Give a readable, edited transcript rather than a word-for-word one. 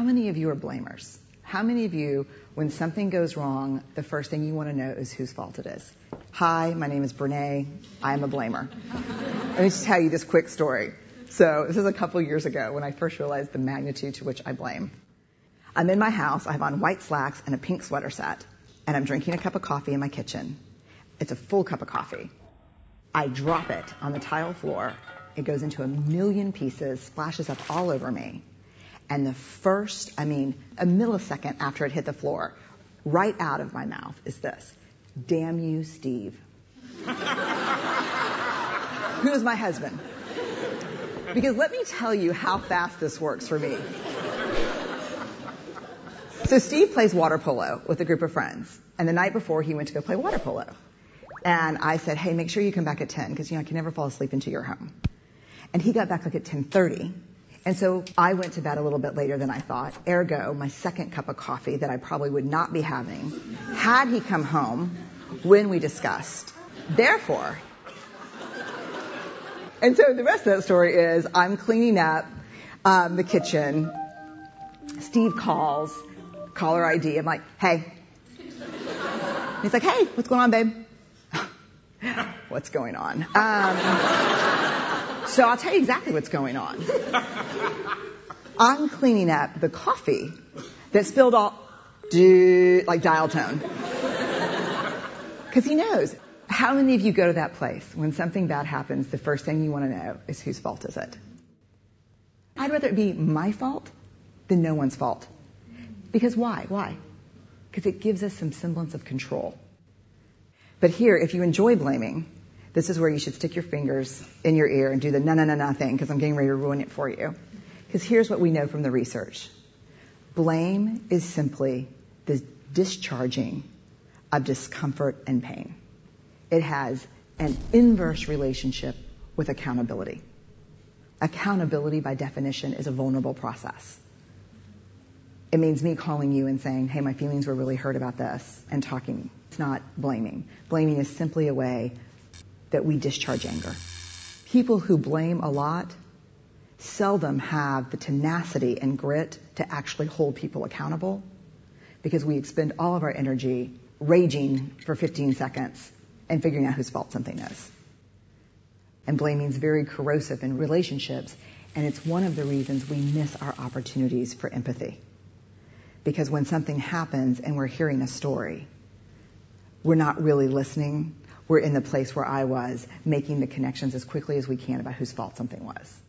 many of you are blamers? How many of you, when something goes wrong, the first thing you want to know is whose fault it is? Hi, my name is Brené. I'm a blamer. Let me just tell you this quick story. So this is a couple years ago when I first realized the magnitude to which I blame. I'm in my house. I have on white slacks and a pink sweater set, and I'm drinking a cup of coffee in my kitchen. It's a full cup of coffee. I drop it on the tile floor. It goes into a million pieces, splashes up all over me. And the first, a millisecond after it hit the floor, right out of my mouth is this: "Damn you, Steve." Who is my husband? Because let me tell you how fast this works for me. So Steve plays water polo with a group of friends. And the night before, he went to go play water polo. And I said, hey, make sure you come back at 10, because I can never fall asleep until you're home. And he got back at 10:30. And so I went to bed a little bit later than I thought. Ergo, my second cup of coffee that I probably would not be having had he come home when we discussed. Therefore, and so the rest of that story is I'm cleaning up the kitchen. Steve calls, caller ID. I'm like, hey. He's like, hey, what's going on, babe? What's going on? So I'll tell you exactly what's going on. I'm cleaning up the coffee that spilled all, like dial tone. Because he knows. How many of you go to that place when something bad happens, the first thing you want to know is whose fault is it? I'd rather it be my fault than no one's fault. Because why? Why? Because it gives us some semblance of control. But here, if you enjoy blaming, this is where you should stick your fingers in your ear and do the na thing, because I'm getting ready to ruin it for you. Because here's what we know from the research. Blame is simply the discharging of discomfort and pain. It has an inverse relationship with accountability. Accountability, by definition, is a vulnerable process. It means me calling you and saying, hey, my feelings were really hurt about this, and talking. It's not blaming. Blaming is simply a way that we discharge anger. People who blame a lot seldom have the tenacity and grit to actually hold people accountable, because we expend all of our energy raging for 15 seconds and figuring out whose fault something is. And blaming is very corrosive in relationships, and it's one of the reasons we miss our opportunities for empathy. Because when something happens and we're hearing a story, we're not really listening. We're in the place where I was, making the connections as quickly as we can about whose fault something was.